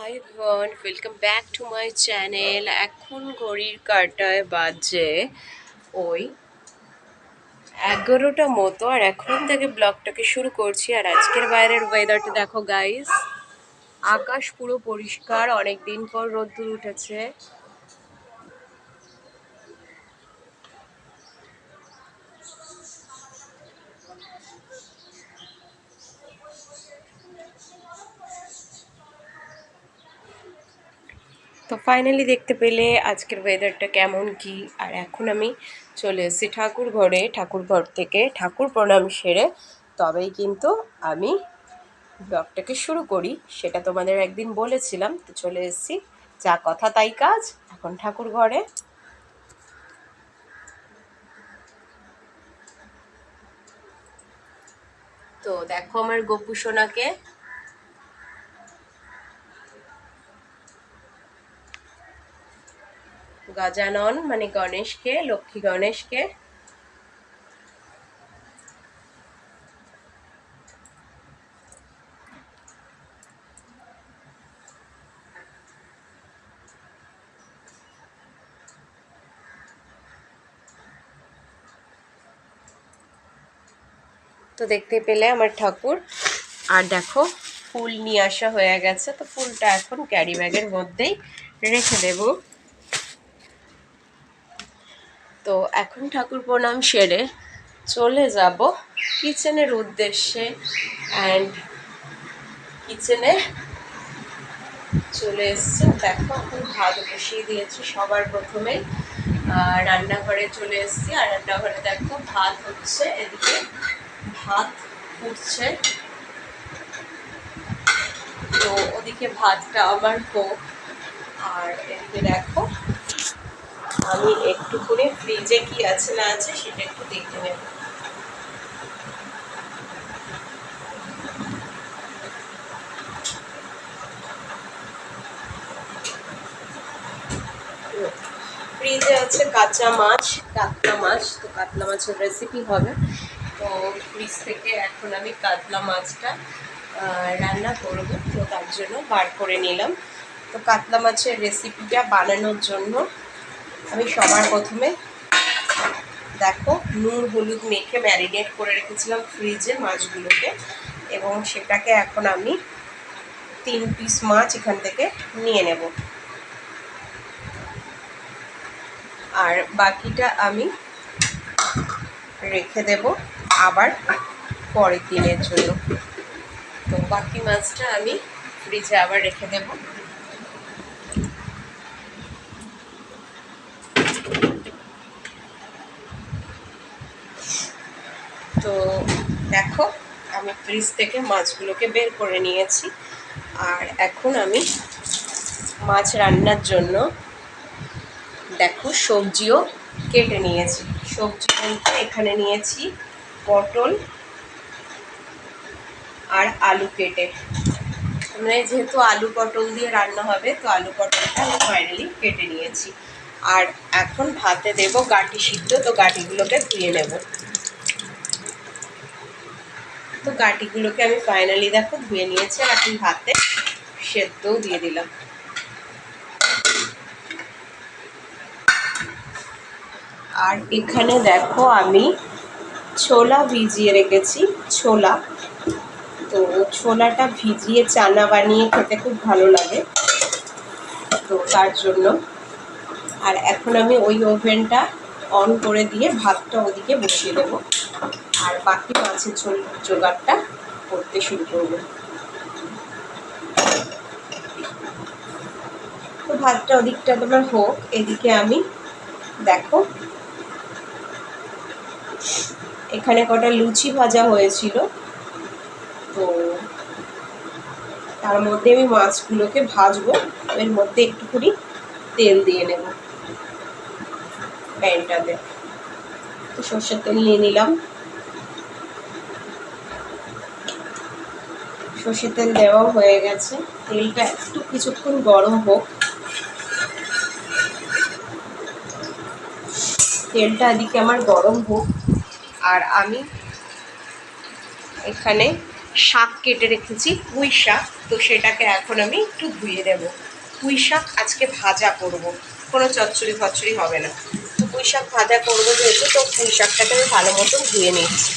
Hi everyone, welcome back to my channel. এখন ঘড়ির কাঁটায় বাজে ওই 11টা মতো, আর এখন থেকে ব্লগটাকে শুরু করছি। আর আজকের বাইরের ওয়েদারটা দেখো গাইস, আকাশ পুরো পরিষ্কার, অনেক দিন পর রোদ্দুর উঠেছে। তো ফাইনালি দেখতে পেলে আজকের ওয়েদারটা কেমন কি। আর এখন আমি চলে এসেছি ঠাকুর ঘরে। ঠাকুর ঘর থেকে ঠাকুর প্রণাম সেরে তবেই কিন্তু আমি ব্লগটাকে শুরু করি। সেটা তোমাদের একদিন বলেছিলাম, তো চলে এসেছি, যা কথা তাই কাজ। এখন ঠাকুর ঘরে। তো দেখো আমার গপু সোনাকে, গজানন মানে গণেশকে, লক্ষ্মী গণেশকে। তো দেখতে পেলে আমার ঠাকুর। আর দেখো ফুল নিয়ে আসা হয়ে গেছে, তো ফুলটা এখন ক্যারি ব্যাগের মধ্যেই রেখে দেব। তো এখন ঠাকুর প্রণাম সেরে চলে যাব কিচেনের উদ্দেশ্যে। অ্যান্ড কিচেনে চলে এসছি। দেখো এখন ভাত বসিয়ে দিয়েছি সবার প্রথমে। রান্নাঘরে চলে এসছি, আর রান্নাঘরে দেখো ভাত হচ্ছে, এদিকে ভাত ফুটছে। তো ওদিকে ভাতটা আমার হোক, আর এদিকে দেখো আমি একটু করে ফ্রিজে কি আছে না আছে সেটা একটু দেখে নেব। ফ্রিজে আছে কাঁচা মাছ, কাতলা মাছ। তো কাতলা মাছের রেসিপি হবে। তো ফ্রিজ থেকে এখন আমি কাতলা মাছটা রান্না করব, তো তার জন্য বার করে নিলাম। তো কাতলা মাছের রেসিপিটা বানানোর জন্য আমি সবার প্রথমে দেখো নুন হলুদ মেখে ম্যারিনেট করে রেখেছিলাম ফ্রিজে মাছগুলোকে, এবং সেটাকে এখন আমি 3 পিস মাছ এখান থেকে নিয়ে নেব। আর বাকিটা আমি রেখে দেব আবার পরের দিনের জন্য। তো বাকি মাছটা আমি ফ্রিজে আবার রেখে দেব। তো দেখো আমি ফ্রিজ থেকে মাছগুলোকে বের করে নিয়েছি। আর এখন আমি মাছ রান্নার জন্য দেখো সবজিও কেটে নিয়েছি। সবজি বলতে এখানে নিয়েছি পটল আর আলু কেটে, মানে যেহেতু আলু পটল দিয়ে রান্না হবে, তো আলু পটলটা আমি ফাইনালি কেটে নিয়েছি। আর এখন ভাতে দেব গাঁটি সিদ্ধ, তো গাঁটিগুলোকে ধুয়ে নেব। তো গাঁটিগুলোকে আমি ফাইনালি দেখো ধুয়ে নিয়েছি, আর এখন ভাতে সেদ্ধও দিয়ে দিলাম। আর এখানে দেখো আমি ছোলা ভিজিয়ে রেখেছি। ছোলা, তো ছোলাটা ভিজিয়ে চানা বানিয়ে খেতে খুব ভালো লাগে, তো তার জন্য। আর এখন আমি ওই ওভেনটা অন করে দিয়ে ভাতটা ওদিকে বসিয়ে দেবো, আর বাকি মাছের জোগাড়টা করতে শুরু করবো। তো ভাতটা ওদিকটা তোমার হোক, এদিকে আমি দেখো এখানে কটা লুচি ভাজা হয়েছিল, তো তার মধ্যে আমি মাছগুলোকে ভাজবো। এর মধ্যে একটুখানি তেল দিয়ে নেব প্যানটাতে। তো সর্ষের তেল নিয়ে নিলাম। সর্ষের তেল দেওয়াও হয়ে গেছে। তেলটা একটু কিছুক্ষণ গরম হোক। তেলটা এদিকে আমার গরম হোক, আর আমি এখানে শাক কেটে রেখেছি, পুঁই শাক। তো সেটাকে এখন আমি একটু ধুয়ে দেবো। পুঁই শাক আজকে ভাজা করব, কোনো চচ্চড়ি ফচ্চড়ি হবে না। তো পুঁই শাক ভাজা করবো যেহেতু, তো পুঁই শাকটাকে আমি ভালো মতন ধুয়ে নিচ্ছি।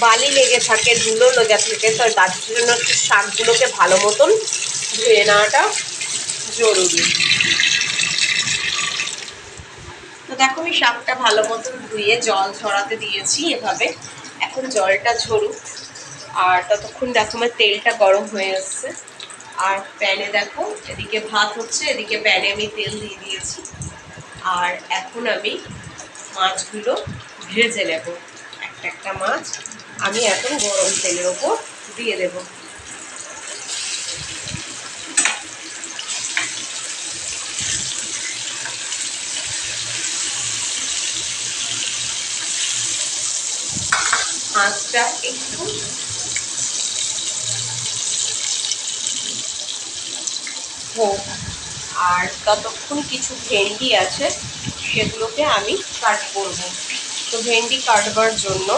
বালি লেগে থাকে, ধুলো লেগে থাকে, তো তার জন্য একটু শাকগুলোকে ভালো মতন ধুয়ে নেওয়াটা জরুরি। তো দেখো আমি শাকটা ভালো মতন ধুয়ে জল ঝরাতে দিয়েছি এভাবে। এখন জলটা ঝরুক, আর ততক্ষণ দেখো আমার তেলটা গরম হয়ে এসছে। আর প্যানে দেখো এদিকে ভাত হচ্ছে, এদিকে প্যানে আমি তেল দিয়ে দিয়েছি। আর এখন আমি মাছগুলো ভেজে নেব। একটা একটা মাছ আমি এখন গরম তেলের ওপর দিয়ে দেব। মাছটা একটু হোক, আর ততক্ষণ কিছু ভেন্ডি আছে সেগুলোকে আমি কাট করব। তো ভেন্ডি কাটবার জন্য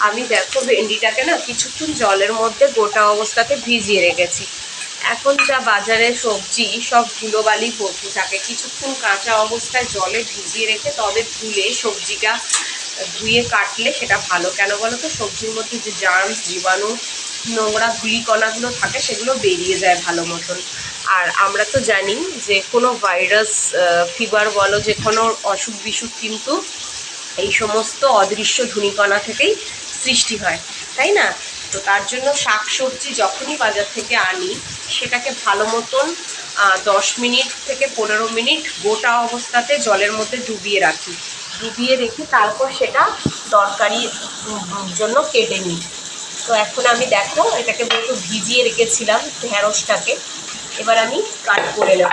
আমি দেখো ভেন্ডিটাকে না কিছুক্ষণ জলের মধ্যে গোটা অবস্থাতে ভিজিয়ে রেখেছি। এখন যা বাজারে সবজি সব ধুলোবালি ভর্তি থাকে, কিছুক্ষণ কাঁচা অবস্থায় জলে ভিজিয়ে রেখে তবে ধুলে সবজিটা ধুয়ে কাটলে সেটা ভালো। কেন বলো তো, সবজির মধ্যে যে জার্মস, জীবাণু, নোংরা ধূলিকণাগুলো থাকে সেগুলো বেরিয়ে যায় ভালো মতন। আর আমরা তো জানি যে কোনো ভাইরাস, ফিভার বলো, যে কোনো অসুখ বিসুখ কিন্তু এই সমস্ত অদৃশ্য ধূলিকণা থেকেই সৃষ্টি হয়, তাই না? তো তার জন্য শাক সবজি যখনই বাজার থেকে আনি সেটাকে ভালো মতন 10 মিনিট থেকে 15 মিনিট গোটা অবস্থাতে জলের মধ্যে ডুবিয়ে রাখি। ডুবিয়ে রেখে তারপর সেটা তরকারির জন্য কেটে নিই। তো এখন আমি দেখো এটাকে একটু ভিজিয়ে রেখেছিলাম ঢেঁড়সটাকে, এবার আমি কাট করে নেব।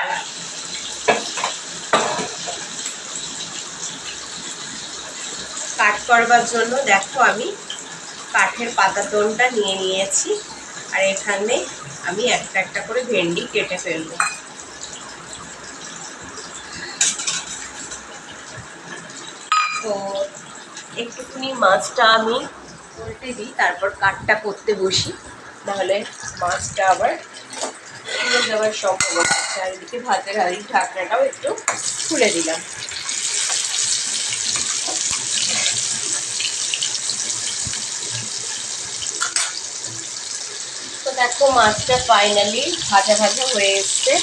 কাট করবার জন্য দেখো আমি কাঠের পাতাতনটা নিয়ে নিয়েছি, আর এখানে আমি একটা একটা করে ভেন্ডি কেটে ফেলবো। তো একটুখানি মাছটা আমি উল্টে দিই, তারপর কাটটা করতে বসি, নাহলে মাছটা আবার পুড়ে যাওয়ার সম্ভাবনা আছে। আর এদিকে ভাতের হাঁড়ির ঢাকনাটাও একটু খুলে দিলাম। তো দেখো মাছটা ফাইনালি ভাজা ভাজা হয়ে এসছে।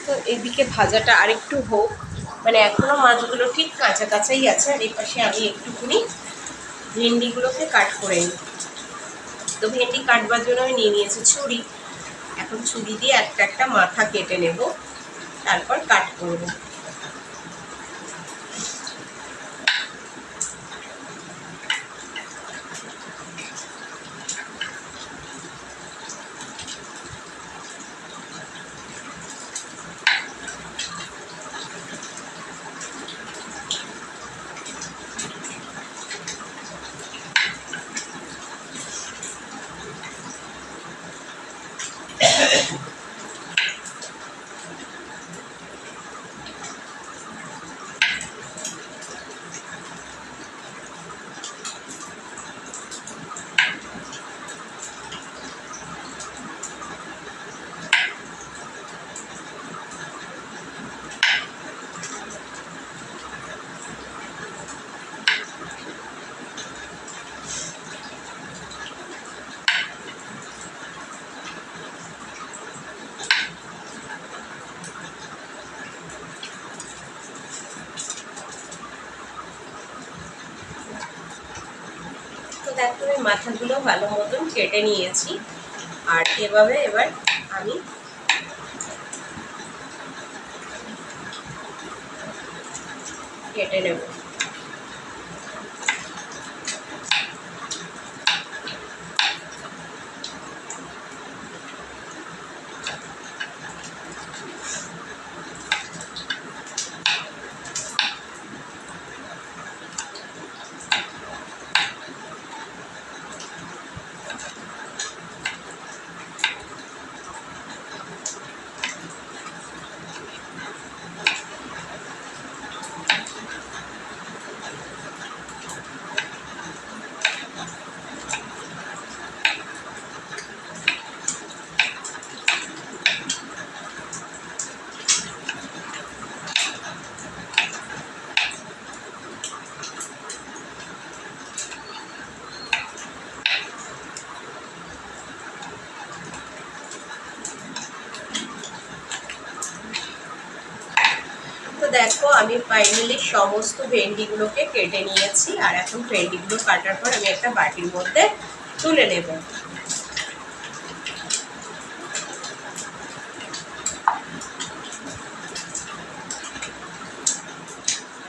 তো এদিকে ভাজাটা আরেকটু হোক, মানে এখনো মাছগুলো ঠিক কাঁচা কাঁচাই আছে। আর এই পাশে আমি একটুখানি ভেন্ডিগুলোকে কাট করে নিই। তো ভেন্ডি কাটবার জন্য আমি নিয়ে নিয়েছি ছুরি। এখন ছুরি দিয়ে একটা একটা মাথা কেটে নেব, তারপর কাট করব। মাথাগুলো ভালো মতন কেটে নিয়েছি। আর এভাবে এবার আমি কেটে নেব। তো দেখো আমি ফাইনালি সমস্ত ভেন্ডিগুলোকে কেটে নিয়েছি। আর এখন ভেন্ডিগুলো কাটার পর আমি একটা বাটির মধ্যে তুলে নেব।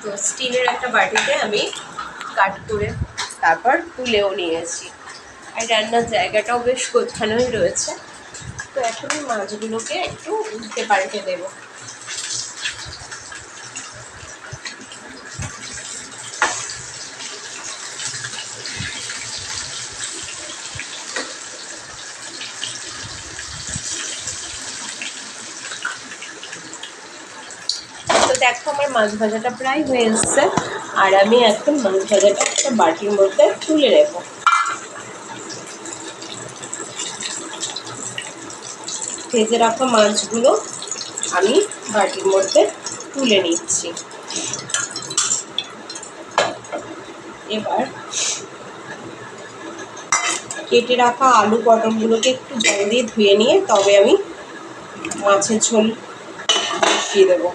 তো স্টিলের একটা বাটিতে আমি কাট করে তারপর তুলেও নিয়েছি। আর রান্নার জায়গাটাও বেশ গোছানোই রয়েছে। তো এখন এই মাছগুলোকে একটু উল্টে পাল্টে দেবো। তো দেখো আমার মাছ ভাজাটা প্রায় হয়ে এসছে। আর আমি এখন মাছ ভাজাটা একটা বাটির মধ্যে তুলে নেব। ভেজে রাখা মাছগুলো আমি বাটির মধ্যে তুলে নিচ্ছি। এবার কেটে রাখা আলু পটলগুলোকে একটু জল দিয়ে ধুয়ে নিয়ে তবে আমি মাছের ঝোল বসিয়ে দেবো।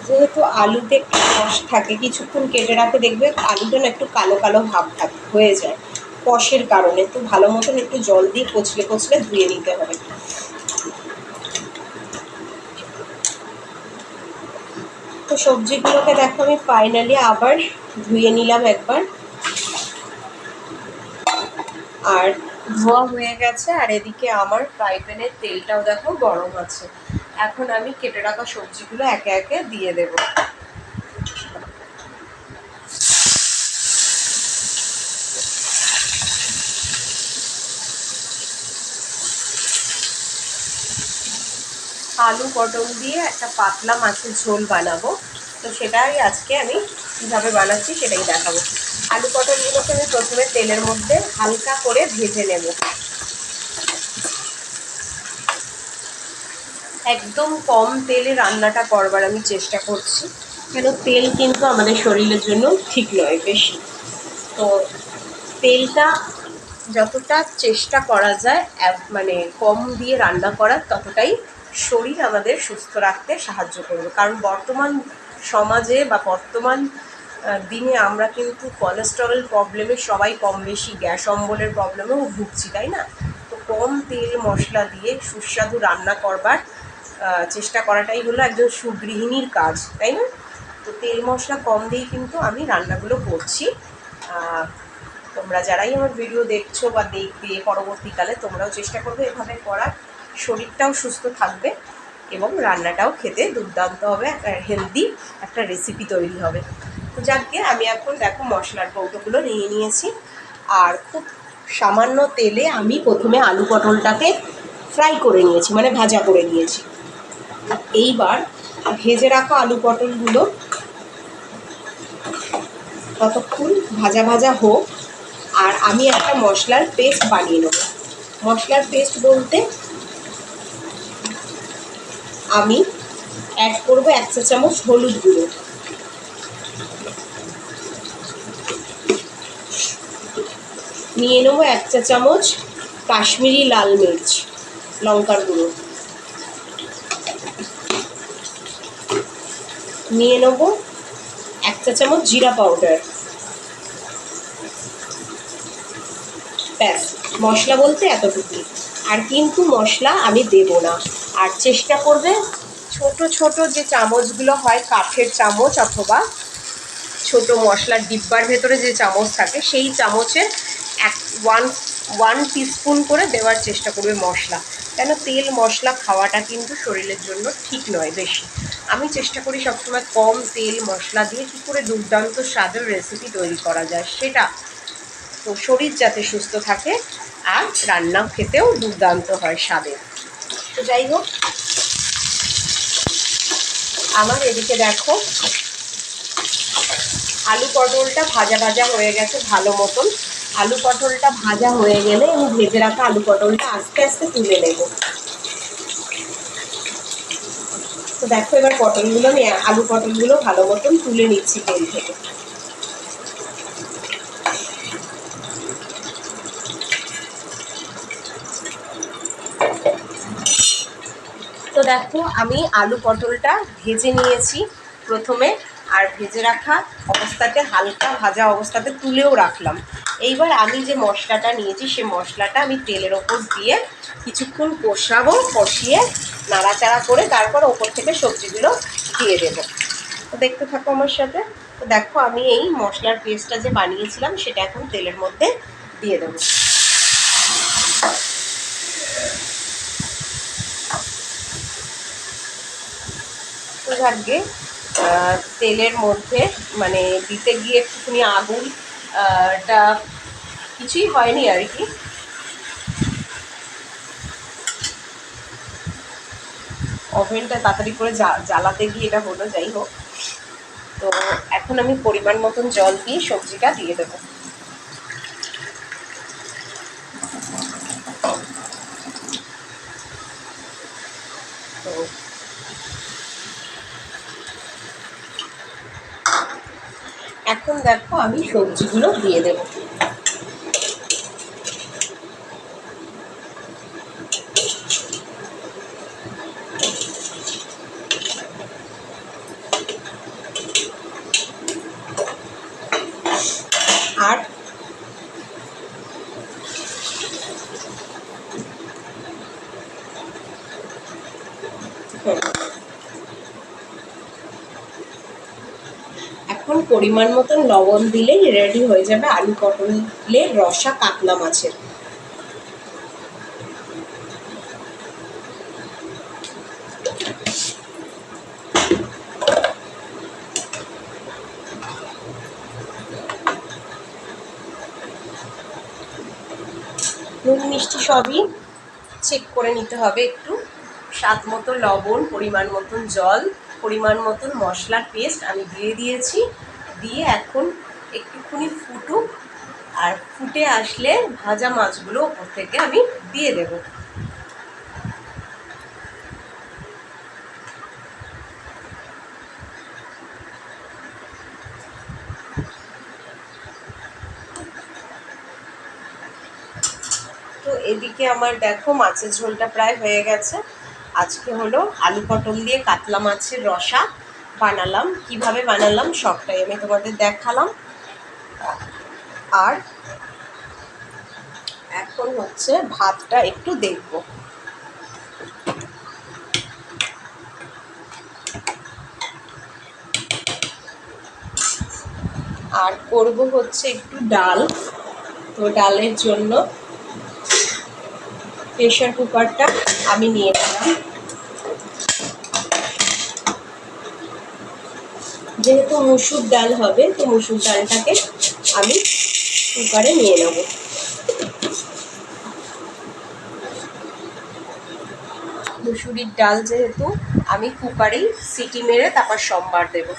যেহেতু আলুতে একটু কষ থাকে, কিছুক্ষণ কেটে রাখে দেখবে আলুটা না একটু কালো কালো ভাব থাকে হয়ে যায় কষের কারণে। তো ভালো মতন একটু জল দিয়ে কচলে কচলে ধুয়ে নিতে হবে। তো সবজিগুলোকে দেখো আমি ফাইনালি আবার ধুয়ে নিলাম একবার। আর ধোয়া হয়ে গেছে। আর এদিকে আমার ফ্রাই প্যানের তেলটাও দেখো গরম আছে। এখন আমি কেটে রাখা সবজিগুলো একে একে দিয়ে দেব। আলু পটল দিয়ে একটা পাতলা মাছের ঝোল বানাবো। তো সেটাই আজকে আমি কীভাবে বানাচ্ছি সেটাই দেখাবো। আলু পটলগুলোকে আমি প্রথমে তেলের মধ্যে হালকা করে ভেজে নেব। একদম কম তেলে রান্নাটা করবার আমি চেষ্টা করছি, কেন তেল কিন্তু আমাদের শরীরের জন্য ঠিক নয় বেশি। তো তেলটা যতটা চেষ্টা করা যায় মানে কম দিয়ে রান্না করার, ততটাই শরীর আমাদের সুস্থ রাখতে সাহায্য করবে। কারণ বর্তমান সমাজে বা বর্তমান দিনে আমরা কিন্তু কোলেস্টেরল প্রবলেমে সবাই কম বেশি, গ্যাস অম্বলের প্রবলেমেও ভুগছি, তাই না? তো কম তেল মশলা দিয়ে সুস্বাদু রান্না করবার চেষ্টা করাটাই হলো একজন সুগৃহিণীর কাজ, তাই না? তো তেল মশলা কম দিয়েই কিন্তু আমি রান্নাগুলো করছি। তোমরা যারাই আমার ভিডিও দেখছো বা দেখবে পরবর্তীকালে তোমরাও চেষ্টা করবে এভাবে করার। শরীরটাও সুস্থ থাকবে এবং রান্নাটাও খেতে দুর্দান্ত হবে, একটা হেলদি একটা রেসিপি তৈরি হবে। তো যাকে আমি এখন দেখো মশলার কৌটোগুলো নিয়ে নিয়েছি। আর খুব সামান্য তেলে আমি প্রথমে আলু পটলটাকে ফ্রাই করে নিয়েছি, মানে ভাজা করে নিয়েছি। এইবার ভেজে রাখা আলু পটলগুলো ততক্ষণ ভাজা ভাজা হোক। আর আমি একটা মশলার পেস্ট বানিয়ে নেব। মশলার পেস্ট বলতে আমি অ্যাড করবো 1 চা চামচ হলুদ গুঁড়ো, নিয়ে নেবো 1 চা চামচ কাশ্মীরি লাল মির্চ, লঙ্কার গুঁড়ো নিয়ে নেব, 1 চা চামচ জিরা পাউডার। ব্যাস, মশলা বলতে এতটুকু, আর কিন্তু মশলা আমি দেব না। আর চেষ্টা করবে ছোট ছোট যে চামচগুলো হয়, কাঠের চামচ অথবা ছোট মশলার ডিব্বার ভেতরে যে চামচ থাকে, সেই চামচের ওয়ান টিস্পুন করে দেওয়ার চেষ্টা করবে মশলা। কেন তেল মশলা খাওয়াটা কিন্তু শরীরের জন্য ঠিক নয় বেশি। আমি চেষ্টা করি সবসময় কম তেল মশলা দিয়ে কী করে দুর্দান্ত স্বাদের রেসিপি তৈরি করা যায় সেটা, তো শরীর যাতে সুস্থ থাকে আর রান্না খেতেও দুর্দান্ত হয় স্বাদের। তো যাই হোক, আমার এদিকে দেখো আলু পটলটা ভাজা ভাজা হয়ে গেছে ভালো মতন। আলু পটলটা ভাজা হয়ে গেলে আমি ভেজে রাখা আলু পটলটা আস্তে আস্তে তুলে নেব। তো দেখো এবার পটলগুলো আমি আলু পটলগুলো ভালো মতন তুলে নিচ্ছি তেল থেকে। তো দেখো আমি আলু পটলটা ভেজে নিয়েছি প্রথমে, আর ভেজে রাখা অবস্থাতে হালকা ভাজা অবস্থাতে তুলেও রাখলাম। এইবার আমি যে মশলাটা নিয়েছি সে মশলাটা আমি তেলের ওপর দিয়ে কিছুক্ষণ কষাবো, কষিয়ে নাড়াচাড়া করে তারপর ওপর থেকে সবজিগুলো দিয়ে দেবো। তো দেখতে থাকো আমার সাথে। তো দেখো আমি এই মশলার পেস্টটা যে বানিয়েছিলাম সেটা এখন তেলের মধ্যে দিয়ে দেবো। তো ভাগ্যে তেলের মধ্যে মানে দিতে গিয়ে একটুখানি আগুনটা কিছুই হয়নি আর কি, ওভেনটা তাড়াতাড়ি করে জ্বালাতে গিয়ে এটা হলো। যাই হোক, তো এখন আমি পরিমাণ মতন জল দিয়ে সবজিটা দিয়ে দেবো। তো এখন দেখো আমি সবজিগুলো দিয়ে দেবো। আর এখন পরিমাণ মতন লবণ দিলেই রেডি হয়ে যাবে আলু পটলের রসা কাতলা মাছের। নুন মিষ্টি সবই চেক করে নিতে হবে একটু, স্বাদ মতো লবণ, পরিমাণ মতন জল, পরিমাণ মতন মশলার পেস্ট আমি দিয়ে দিয়েছি। দিয়ে এখন একটুখানি ফুটুক, আর ফুটে আসলে ভাজা মাছগুলো ওপর থেকে আমি দিয়ে দেব। তো এদিকে আমার দেখো মাছের ঝোলটা প্রায় হয়ে গেছে। আজকে হলো আলু পটল দিয়ে কাতলা মাছের রসা বানালাম। কিভাবে বানালাম সবটাই আমি তোমাদের দেখালাম। আর এখন হচ্ছে ভাতটা একটু দেখবো। আর করব হচ্ছে একটু ডাল। তো ডালের জন্য প্রেশার কুকারটা আমি নিয়ে নিলাম। যেহেতু মুসুর ডাল হবে, তো মুসুর ডালটাকে আমি কুকারে নিয়ে নেব। মুসুরির ডাল যেহেতু, আমি কুকারেই সিটি মেরে তারপর সম্বার দেব।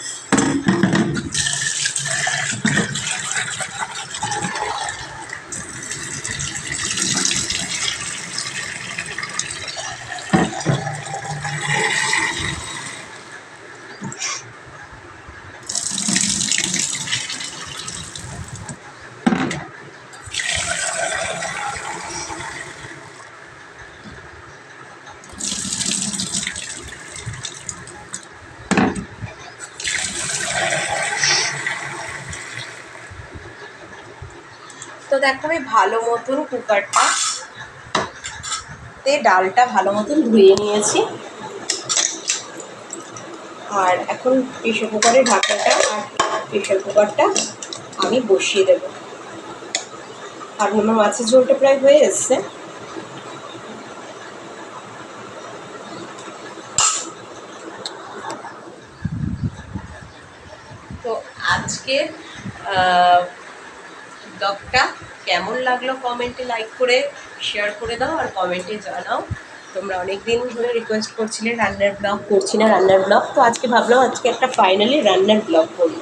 তো দেখো আমি ভালো মতন ডালটা ভালো মতন ধুয়ে নিয়েছি। আর এখন প্রেশার কুকারে ঢাকাটা আর প্রেশার কুকারটা আমি বসিয়ে দেবো। আর আমার মাছের ঝোলটা প্রায় হয়ে এসছে। তো আজকে ব্লগটা কেমন লাগলো কমেন্টে লাইক করে শেয়ার করে দাও, আর কমেন্টে জানাও। তোমরা অনেক দিন ধরে রিকোয়েস্ট করছিলে রান্নার ব্লগ করছি না, রান্নার ব্লগ। তো আজকে ভাবলাম আজকে একটা ফাইনালি রান্নার ব্লগ করি।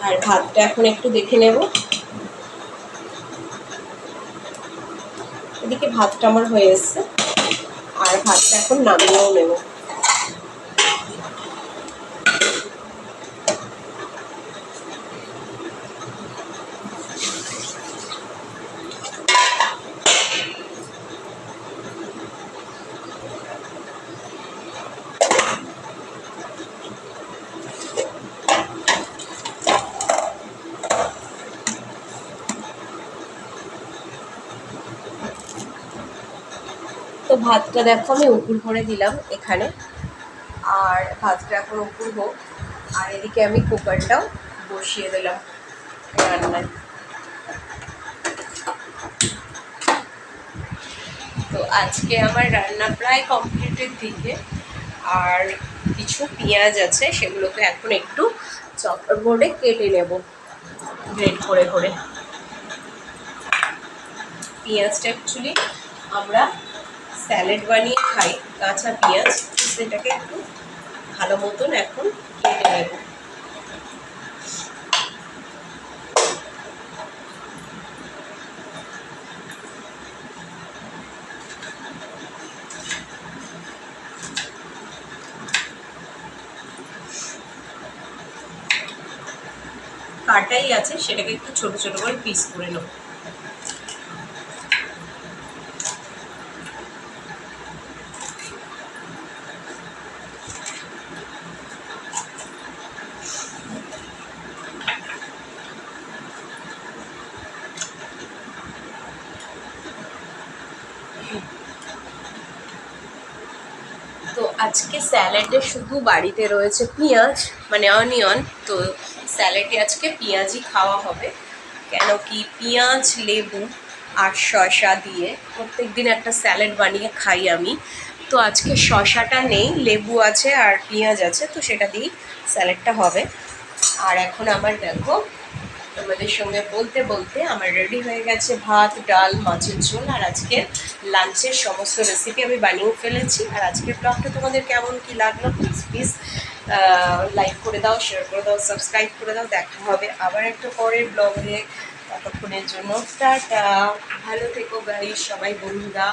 আর ভাতটা এখন একটু দেখে নেব। এদিকে ভাতটা আমার হয়ে এসছে, আর ভাতটা এখন নামিয়েও নেব। তো ভাতটা দেখো আমি উপুর করে দিলাম এখানে, আর ভাতটা এখন উপুর হোক। আর এদিকে আমি কুকারটাও বসিয়ে দিলাম রান্নায়। তো আজকে আমার রান্না প্রায় কমপ্লিটের দিকে। আর কিছু পেঁয়াজ আছে, সেগুলোকে এখন একটু চপার বোর্ডে কেটে নেব গ্রেড করে করে। পেঁয়াজটা অ্যাকচুয়ালি আমরা স্যালাড বানিয়ে খাই, কাঁচা পেঁয়াজ। সেটাকে একটু ভালো মতন এখন কেটে নেব। কাটাই আছে, সেটাকে একটু ছোট ছোট করে পিস করে নেব। তো আজকে স্যালাডে শুধু বাড়িতে রয়েছে পেঁয়াজ, মানে অনিয়ন। তো স্যালাডে আজকে পেঁয়াজই খাওয়া হবে, কেন কি পেঁয়াজ, লেবু আর শসা দিয়ে প্রত্যেক দিন একটা স্যালাড বানিয়ে খাই আমি। তো আজকে শসাটা নেই, লেবু আছে আর পেঁয়াজ আছে, তো সেটা দিয়েই স্যালাডটা হবে। আর এখন আমার দেখো তোমাদের সঙ্গে বলতে বলতে আমার রেডি হয়ে গেছে ভাত, ডাল, মাছের ঝোল। আর আজকে লাঞ্চের সমস্ত রেসিপি আমি বানিয়ে ফেলেছি। আর আজকের ব্লগটা তোমাদের কেমন কি লাগলো প্লিজ প্লিজ লাইক করে দাও, শেয়ার করে দাও, সাবস্ক্রাইব করে দাও। দেখা হবে আবার একটা পরের ব্লগে। ততক্ষণের জন্য টাটা, ভালো থেকো গাইস সবাই বন্ধুরা।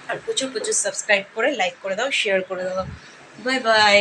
আর প্রচুর প্রচুর সাবস্ক্রাইব করে লাইক করে দাও, শেয়ার করে দাও। Bye bye.